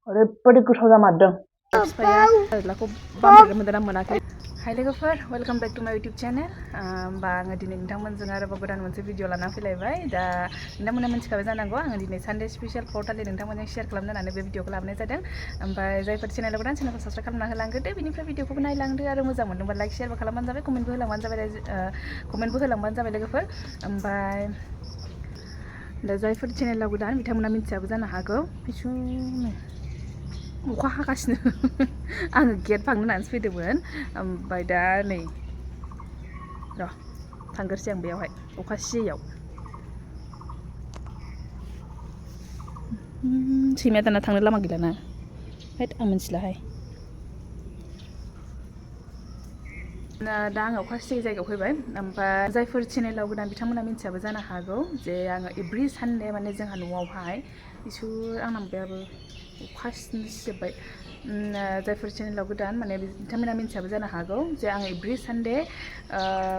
ओरैबायदि गोथाव जामारदों बिफाया लाखौ बामफेरनो मोनदों ना मोनाखै हाय लोगोफोर वेलकाम बेक टू माय यूट्यूब चैनल होमबा आङो दिनै नोंथांमोनजों आरोबाव गोदान मोनसे भिडिअ लाना फैलायबाय दा नोंथांमोना मिथिखाबाय जानांगौ आङो दिनै सानडे स्पेशल पर्टालि नोंथांमोनजों शेयार खालामनो होननानै बे भिडिअखौ लाबोनाय जादों ओमफ्राय जायफोर चेनेलाव गोदान चेनेलखौ साबस्क्राइब खालामना होलांदो बेनिफ्राय भिडिअखौबो नायलांदो आरो मोजां मोनदोंबा लाइक शेयारबो खालामबानो जाबाय कमेन्टबो होलांबानो जाबाय लोगोफोर ओमफ्राय दा जायफोर चेनेलाव गोदान बिथांमोना मिथियाबो जानो हागौ बिसोरनो अखा हागासिनो आङो गेट फांनो होननानैसो फैदोंमोन ओमफ्राय दा नै र' थांग्रोसै आं बेयावहाय अखा सियैयाव सैमाया दाना थांनो लामा गैलाना हैद आं मिथिलाहाय दा आङो अखा सियै जायगायाव फैबाय ओमफ्राय जायफोर चेनेलाव गोदान बिथांमोना मिथियाबो जानो हागौ जे आङो एभ्रि सानडे माने जोंहा न'आवहाय इसोर आंना माबायाबो अखा सिजोब्बाय जायफोर चेनेलाव गोदान माने बिथांमोना मिथियाबो जानो हागौ जे आं एभ्रि सानडे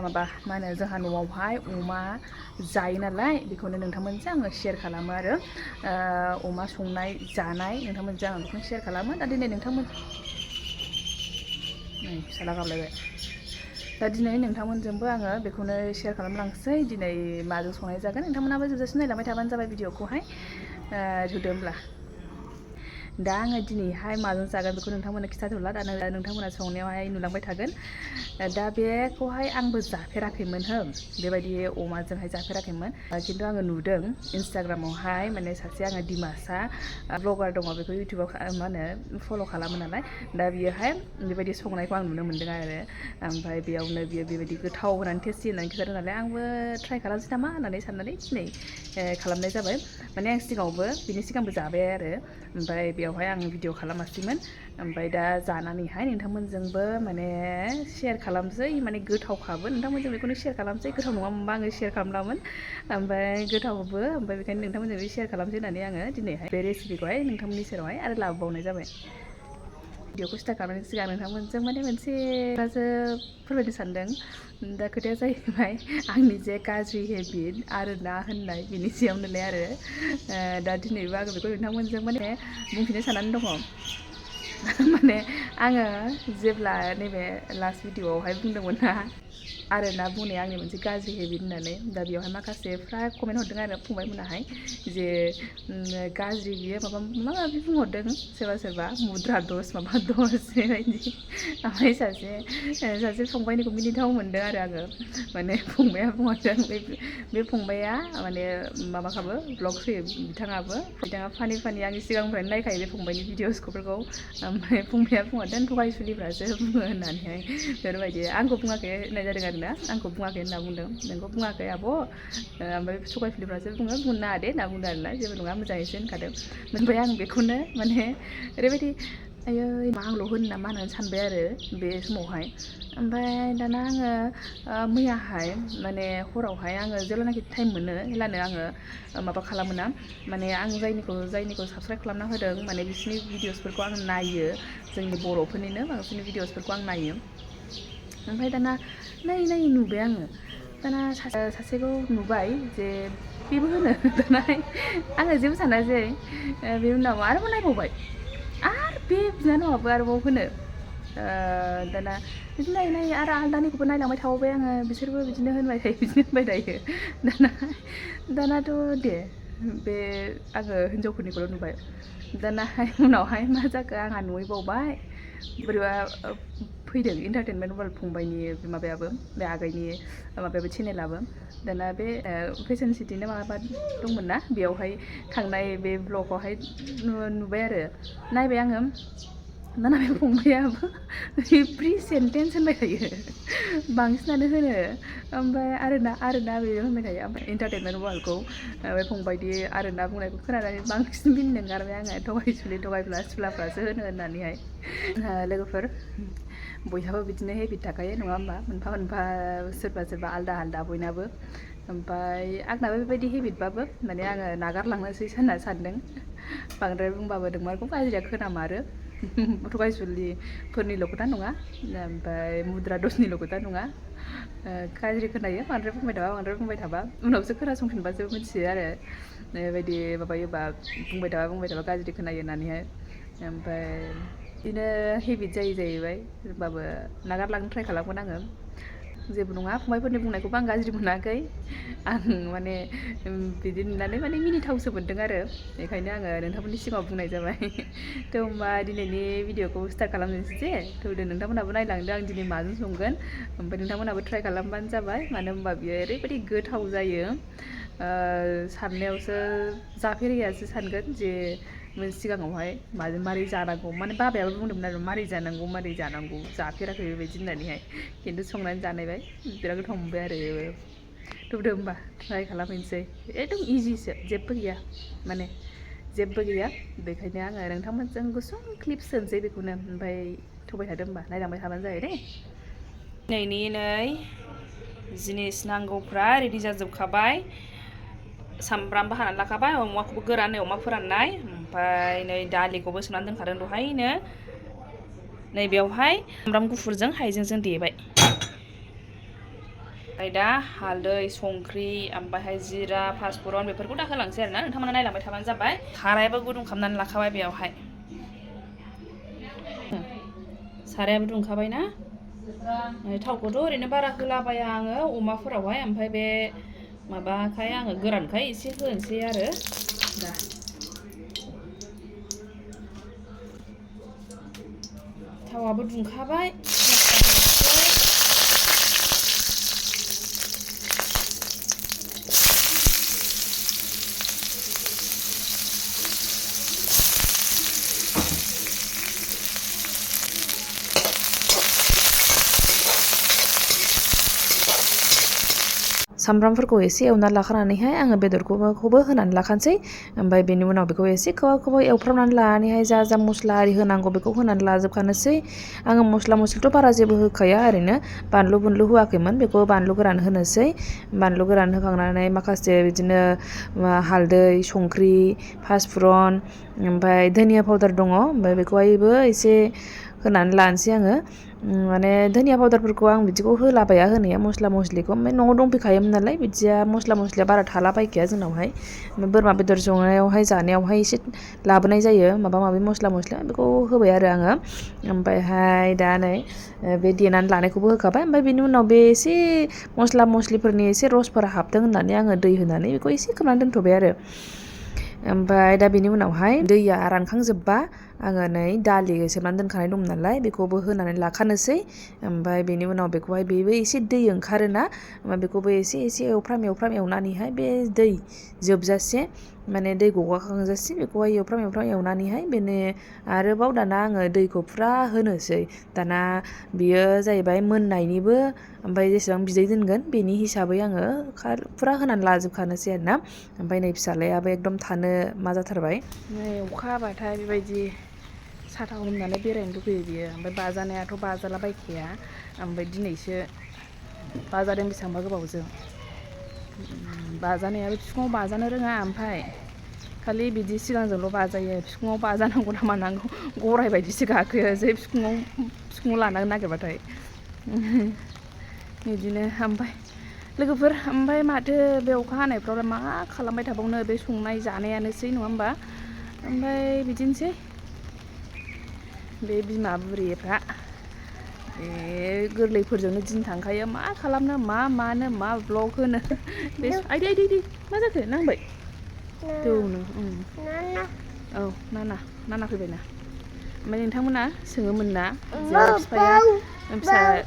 माबा मा होनो जोंहा न'आवहाय अमा जायो नालाय बेखौनो नोंथांमोनजों आङो शेयार खालामो आरो अमा संनाय जानाय नोंथांमोनजों आं बेखौनो शेयार खालामो दा दिनै नोंथांमोन नै फिसाला गाबलायबाय दा दिनै नोंथांमोनजोंबो आङो बेखौनो शेयार खालामलांसै दिनै माजों संनाय जागोन नोंथांमोनाबो जोबजासिम नायलांबाय थाबानो जाबाय भिडिअखौहाय जुदो होमब्ला दा आङो दिनैहाय माजों जागोन बेखौ नोंथांमोननो खिथाथ'ला दा नोंथांमोना संनायावहाय नुलांबाय थागोन दा बेखौहाय आंबो जाफेराखैमोन हो बेबायदि अमाजोंहाय जाफेराखैमोन खिन्थु आङो नुदों इन्सटाग्रामावहाय माने सासे आङो डिमासा ब्लगार दङ बेखौ इउटुबाव मा होनो फल' खालामो नालाय दा बियोहाय बेबायदि संनायखौ आं नुनो मोन्दों आरो ओमफ्राय बेयावनो बियो बेबायदि गोथाव होनानै टेस्टि होननानै खिन्थादों नालाय आंबो ट्राइ खालामसै नामा होननानै साननानै दिनै खालामनाय जाबाय माने आं सिगाङावबो बिनि सिगांबो जाबाय आरो ओमफ्राय बेयावहाय आं भिडिअ खालामासैमोन ओमफ्राय दा जानानैहाय नोंथांमोनजोंबो माने शेयार खालामसै माने गोथावखाबो नोंथांमोनजों बेखौनो शेयार खालामसै गोथाव नङामोनबा आङो शेयार खालामलामोन ओमफ्राय गोथावबो ओमफ्राय बेखायनो नोंथांमोनजों शेयार खालामसै होननानै आङो दिनैहाय बे रेसिपिखौहाय नोंथांमोननि सेरावहाय आरो लाबोबावनाय जाबाय भिडिअखौ स्टार्ट खालामनायनि सिगां नोंथांमोनजों माने मोनसे खोथासो फोरमायनो सानदों दा खोथाया जाहैबाय आंनि जे गाज्रि हेबिट आरो ना होननाय बिनि सायावनोलाय आरो दा दिनैबो आङो बेखौ नोंथांमोनजों माने बुंफिननो साननानै दङ माने आङो जेब्ला नैबे लास्ट भिडिअआवहाय बुंदोंमोन ना आरो ना बुंनाया आंनि मोनसे गाज्रि हेबिट होननानै दा बेवहाय माखासेफ्रा कमेन्ट हरदों आरो फंबायमोनाहाय जे गाज्रि बियो माबा माबि बुंहरदों सोरबा मुद्रा दस माबा दस बेबायदि ओमफ्राय सासे फंबायनिखौ मिनिथाव मोनदों आरो आङो माने फंबाया बुंहरदों बे फंबाया माने माबाखाबो ब्लग्स होयो बिथाङा फानि आंनि सिगांनिफ्रायनो नायखायो बे फंबायनि भिडिअसफोरखौ ओमफ्राय फंबाया बुंहरदों थगायसुलिफ्रासो बुङो होननानैहाय बेफोरबायदि आंखौ बुङाखै होननाय जादों आरोना आंखौ बुङाखै होनना बुंदों नोंखौ बुङाखै आब' ओमफ्राय थगायसुलिफ्रासो बुङो बुंनो नाङा दे होनना बुंदों आरोना जेबो नङा मोजाङैसो होनखादों ओमफ्राय आं बेखौनो माने ओरैबायदि आयै मा आंल' होनो नामा होननानै सानबाय आरो बे समावहाय ओमफ्राय दाना आङो मैयाहाय माने हरावहाय आङो जेब्लानाखि टाइम मोनो हेलानो आङो माबा खालामो ना माने आं जायनिखौ साबस्क्राइब खालामना होदों माने बिसोरनि भिडिअसफोरखौ आं नायो जोंनि बर'फोरनिनो बांसिन भिडिअसफोरखौ आं नायो ओमफ्राय दाना नायै नुबाय आङो दाना सासेखौ नुबाय जे बेबो होनो दाना आङो जेबो सानासै बेनि उनाव आरोबाव नायबावबाय आरो बे बिनानावाबो आरोबाव होनो दाना बिदिनो नायै आरो आलदानिखौबो नायलांबाय थाबावबाय आङो बिसोरबो बिदिनो होनबाय थायो दानाथ' दे बे आङो हिनजावफोरनिखौल' नुबाय दानाहाय उनावहाय मा जाखो आंहा नुहैबावबाय बोरैबा फैदों इन्टारटेनमेन्ट वर्ल्ड फंबायनि माबायाबो बे आगैनि माबायाबो चेनेलाबो दाना बे फेशन सिटिनो माबा दंमोन ना बेयावहाय थांनाय बे ब्लगावहाय नुबाय आरो नायबाय आङो दाना बे फंबायाबो एभ्रि सेन्टेन्स होनबाय थायो बांसिनानो होनो ओमफ्राय आरोना बेयो होनबाय थायो ओमफ्राय इन्टारटेनमेन्ट वर्ल्डखौ बे फंबायदि आरोना बुंनायखौ खोनानानै बांसिन मिनिनो ओंखारबाय आङो थगायसुला सिख्लाफ्रासो होननानैहाय लोगोफोर बयहाबो बिदिनो हेबिट थाखायो नङा होमबा मोनफा मोनफा सोरबा आलदा बयनाबो ओमफ्राय आंनाबो बेबायदि हेबिटबाबो माने आङो नागारलांनोसै होनना सानदों बांद्राय बुंबाबो नोंमारगौ गाज्रिया खोनामारो थगायसुलिफोरनिल' खोथा नङा ओमफ्राय मुद्रा दसनिल' खोथा नङा गाज्रि खोनायो बांद्राय बुंबाय थाबा उनावसो खोनासंफिनबासो मिथियो आरो बेबायदि माबायोबा बुंबाय थाबा गाज्रि खोनायो होननानैहाय ओमफ्राय बिदिनो हेबिट जाहैबाय होमबाबो नागारलांनो ट्राइ खालामगोन आङो जेबो नङा फंबायफोरनि बुंनायखौबो आं गाज्रि मोनाखै आं माने बिदि नुनानै माने मिनिथावसो मोन्दों आरो बेखायनो आङो नोंथांमोननि सिगाङाव बुंनाय जाबाय थ' होमबा दिनैनि भिडिअखौ स्टार्ट खालामनोसै जे थ' नोंथांमोनहाबो नायलांदो आं दिनै माजों संगोन ओमफ्राय नोंथांमोनहाबो ट्राइ खालामबानो जाबाय मानो होनबा बियो ओरैबायदि गोथाव जायो साननायावसो जाफेरैयासो सानगोन जे सिगाङावहाय मारै जानांगौ माने बाबायाबो बुंदोंमोन आरो मारै जानांगौ जाफेराखै बेबायदि होननानैहाय खिन्थु संनानै जानायबाय बिराद गोथाव मोनबाय आरो थुदो होमबा ट्राइ खालामहैनोसै एकदम इजिसो जेबो गैया माने जेबो गैया बेखायनो आङो नोंथांमोनजों गुसुं क्लिप सोनोसै बेखौनो ओमफ्राय थबाय थादो होमबा नायलांबाय थाबानो जाबाय दे दिनैनि नै जिनिस नांगौफ्रा रेडि जाजोबखाबाय सामब्रामबो हानानै लाखाबाय अमाखौबो गोरान अमा फोराननाय ओमफ्राय नै दालिखौबो सोमनानै दोनखादों दहायनो नै बेवहाय सामब्राम गुफुरजों हाइजेंजों देबाय ओमफ्राय दा हालदै संख्रि ओमफ्रायहाय जिरा पासफुरन बेफोरखौ दा होलांसै आरोना नोंथांमोना नायलांबाय थाबानो जाबाय सारायाबो गुदुं खालामनानै लाखाबाय बेयावहाय सारायाबो दुंखाबायना थावखौथ' ओरैनो बारा होलाबाया आङो अमाफोरावहाय ओमफ्राय बे माबाखाय आङो गोरानखाय एसे होनोसै आरो दा थावाबो दुंखाबाय सामब्रामफोरखौ एसे एवनानै लाखानानैहाय आङो बेदरखौबो होनानै लाखानोसै ओमफ्राय बेनि उनाव बेखौ एसे खोबहाब एवफ्रामनानै लानानैहाय जा मस्ला आरि होनांगौ बेखौ होनानै लाजोबखानोसै आङो मस्ला मस्लिथ' बारा जेबो होखाया ओरैनो बानलु बुनलु होआखैमोन बेखौ बानलु गोरान होनोसै बानलु गोरान होखांनानै माखासे बिदिनो हालदै संख्रि पासफुरन ओमफ्राय धनिया पाउदार दङ ओमफ्राय बेखौहायबो एसे होनानै लानोसै आङो माने धनिया पाउदारफोरखौ आं बिदिखौ होलाबाया होनाया मस्ला मस्लिखौ ओमफ्राय न'आव दंफैखायोमोन नालाय बिदिया मस्ला मस्लिया बारा थाला बायखाया जोंनावहाय बोरमा बेदर संनायावहाय जानायावहाय एसे लाबोनाय जायो माबा माबि मस्ला बेखौ होबाय आरो आङो ओमफ्रायहाय दा नै बे देनानै लानायखौबो होखाबाय ओमफ्राय बेनि उनाव बे एसे मस्ला मस्लिफोरनि एसे रसफोरा हाबदों होननानै आङो दै होनानै बेखौ एसे खोबनानै दोनथ'बाय आरो ओमफ्राय दा बेनि उनावहाय दैया रानखांजोबबा आङो नै दालि सोमनानै दोनखानाय दं नालाय बेखौबो होनानै लाखानोसै ओमफ्राय बेनि उनाव बेखौहाय बेबो एसे दै ओंखारोना बेखौबो एसे एवफ्राम एवनानैहाय बे दै जोबजासे माने दै गगाखांजासे बेखौहाय एवफ्राम एवनानैहाय बेनो आरोबाव दाना आङो दैखौ फुरा होनोसै दाना बियो जाहैबाय मोननायनिबो ओमफ्राय जेसेबां बिदै दोनगोन बेनि हिसाबै आङो फुरा होनानै लाजोबखानोसै आरोना ओमफ्राय नै फिसालायाबो एकदम थानो मा जाथारबाय नै अखा हाबाथाय बेबायदि साथा हमनानै बेरायनो लुगैयो बियो ओमफ्राय बाजानायाथ' बाजाला बायखाया ओमफ्राय दिनैसो बाजादों बेसेबांबा गोबावजों बाजानायाबो बिफाङाव बाजानो रोङा ओमफ्राय खालि बिदि सिगांजोंल' बाजायो बिखुङाव बाजानांगौ ना मानांगौ गराय बायदिसो गाखोयोसै बिखुङाव लानो नागिरबाथाय बिदिनो ओमफ्राय लोगोफोर ओमफ्राय माथो बे अखा हानायफ्राव मा खालामबाय थाबावनो बे संनाय जानायानोसै नङा होमबा ओमफ्राय बिदिनोसै बे बिमा बुरिफ्रा बे गोरलैफोरजोंनो दिन थांखायो मा खालामनो मा मानो मा ब्लग होनो बे आइदै मा जाखो नांबाय दौनो औ नाना फैबायना ओमफ्राय नोंथांमोना सोङोमोन ना जे बिफाया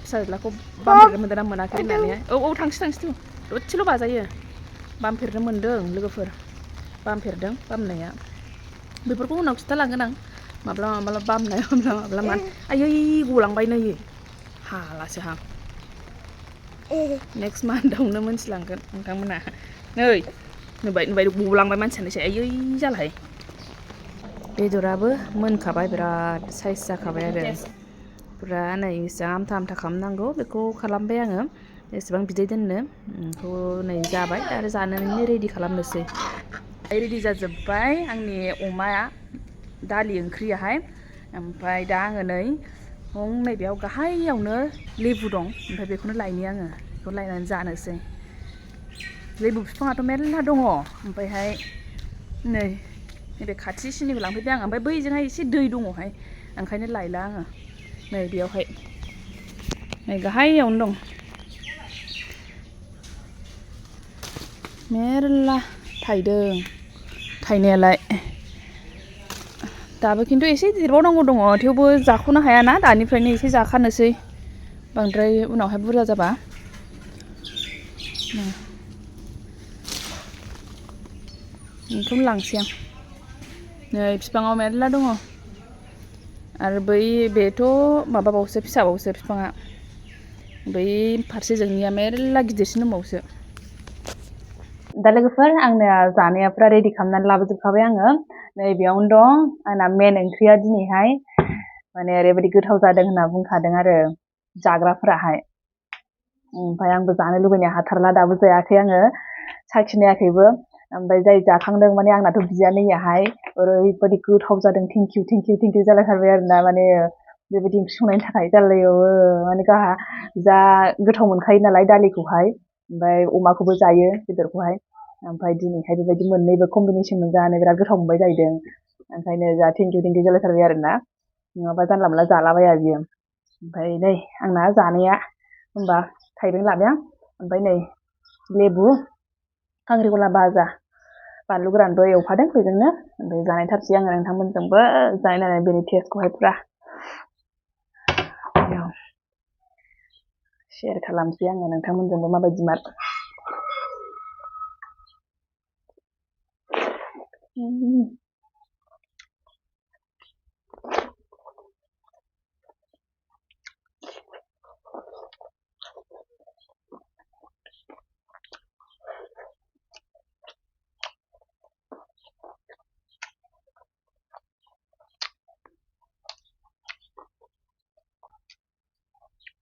फिसाज्लाखौ बामफेरनो मोनदों ना मोनाखै होननानैहाय औ थांसै दसेल' बाजायो बामफेरनो मोनदों लोगोफोर बामफेरदों बामनाया बेफोरखौ उनाव खिन्थालांगोन आं माब्ला बामनाय माब्ला मा आयै गलांबाय नै हालासो हां नेक्स्ट मान्थआवनो मोनथिलांगोन नोंथांमोना नै नुबाय गलांबाय मानसियानोसै आयै जालाहाय बेदराबो मोनखाबाय बिराद साइज जाखाबाय आरो पुरा नै एसेबां आमथा खालामनांगौ बेखौ खालामबाय आङो एसेबां बिदै दोननो बेखौ नै जाबाय दा आरो जानानैनो रेडि खालामनोसै रेडि जाजोब्बाय आंनि अमाया दालि ओंख्रियाहाय ओमफ्राय दा आङो नै बेयाव गाहायावनो लेबु दं ओमफ्राय बेखौनो लायनि आङो बेखौ लायनानै जानोसै लेबु बिफाङाथ' मेरला दङ ओमफ्रायहाय नै नैबे खाथि सिनिखौ लांफैबाय आं ओमफ्राय बैजोंहाय एसे दै दङहाय ओंखायनो लायला आङो नै बेयावहाय नै गाहायावनो दं मेरला थाइदों थाइनायालाय दाबो खिन्थु एसे देरबावनांगौ दङ थेवबो जाख'नो हायाना दानिफ्रायनो एसे जाखानोसै बांद्राय उनावहाय बुरजा जाबा ओंखाम लांसै आं नै बिफाङाव मेरला दङ आरो बै बेथ' माबाबावसो फिसाबावसो बिफाङा बै फारसे जोंनिया मेरला गिदिरसिन दंबावोसो दा लोगोफोर आंना जानायाफ्रा रेडि खालामनानै लाबोजोबखाबाय आङो नै बेयावनो दं आंना मेन ओंख्रिया दिनैहाय माने ओरैबायदि गोथाव जादों होनना बुंखादों आरो जाग्राफोराहाय ओमफ्राय आंबो जानो लुबैनाय हाथारला दाबो जायाखै आङो साखिनायाखैबो ओमफ्राय जाय जाखांदों माने आंनाथ' बियानैयाहाय ओरैबायदि गोथाव जादों थेंकिउ थेंकिउ थेंकिउ जालायथारबाय आरोना माने बेबायदि ओंख्रि संनायनि थाखाय जारलायावो माने गावहा जा गोथाव मोनखायो नालाय दालिखौहाय ओमफ्राय अमाखौबो जायो बेदरखौहाय ओमफ्राय दिनैहाय बेबायदि मोननैबो कम्बिनेसन मोनजानानै बिराद गोथाव मोनबाय जाहैदों ओंखायनो जा थेंकिउ थेंकिउ जालायथारबाय आरोना नङाबा जानला मोनला जालाबाया बियो ओमफ्राय नै आंना जानाया होमबा थाइबें लाबाय आं ओमफ्राय नै लेबु खांख्रिखला भाजा बानलु गोरानबो एवफादों बेजोंनो ओमफ्राय जानायथारसै आङो नोंथांमोनजोंबो जानायनानै बेनि टेस्टखौहाय पुरा शेयार खालामसै आङो नोंथांमोनजोंबो माबायदि मार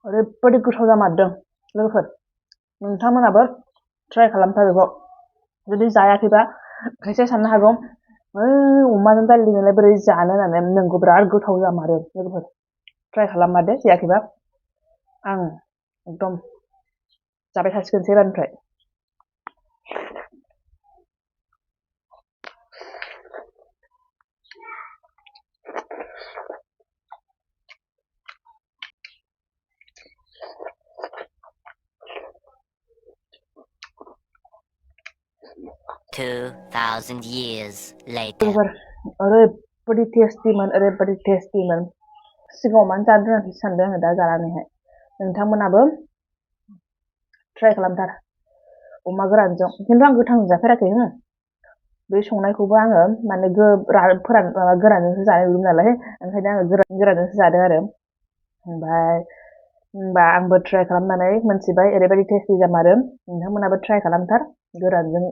ओरैबायदि गोथाव जामारदों लोगोफोर नोंथांमोनाबो ट्राइ खालामथार बेखौ जुदि जायाखैबा खायसे साननो हागौ अमाजों दालिजोंलाय बोरै जानो होननानै नोंगौ बिराद गोथाव जामारो लोगोफोर ट्राइ खालाममारदो जायाखैबा आं एकदम जाबाय थासिगोनसै एबारनिफ्राय $2,000 years later. ओरैबायदि टेस्टिमोन सिगाङाव मानो जानो रोङाखै सानदों आङो दा जानानैहाय नोंथांमोनाबो ट्राइ खालामथार अमा गोरानजों खिन्थु आं गोथां जाफेराखै बे संनायखौबो आङो माने गोरानजोंसो जानाय नुदों नालाय ओंखायनो आङो गोरानजोंसो जादों आरो ओमफ्राय होमबा आंबो ट्राइ खालामनानै मोनथिबाय ओरैबायदि टेस्टि जामारो नोंथांमोनाबो ट्राइ खालामथार गोरानजों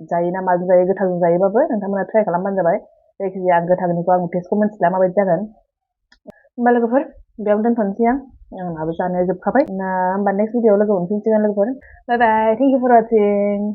जायो ना माजों जायो गोथांजों जायोबाबो नोंथांमोना ट्राइ खालामबानो जाबाय जायखिजाया आं गोथांनिखौ आं टेस्टखौ मिथिला माबायदि जागोन होमबा लोगोफोर बेयावनो दोनथ'नोसै आंनाबो जानाया जोबखाबाय होमबा नेक्स्ट भिडिअआव लोगो मोनफिनसिगोन लोगोफोर बाय बाय थेंक इउ फर वाचिं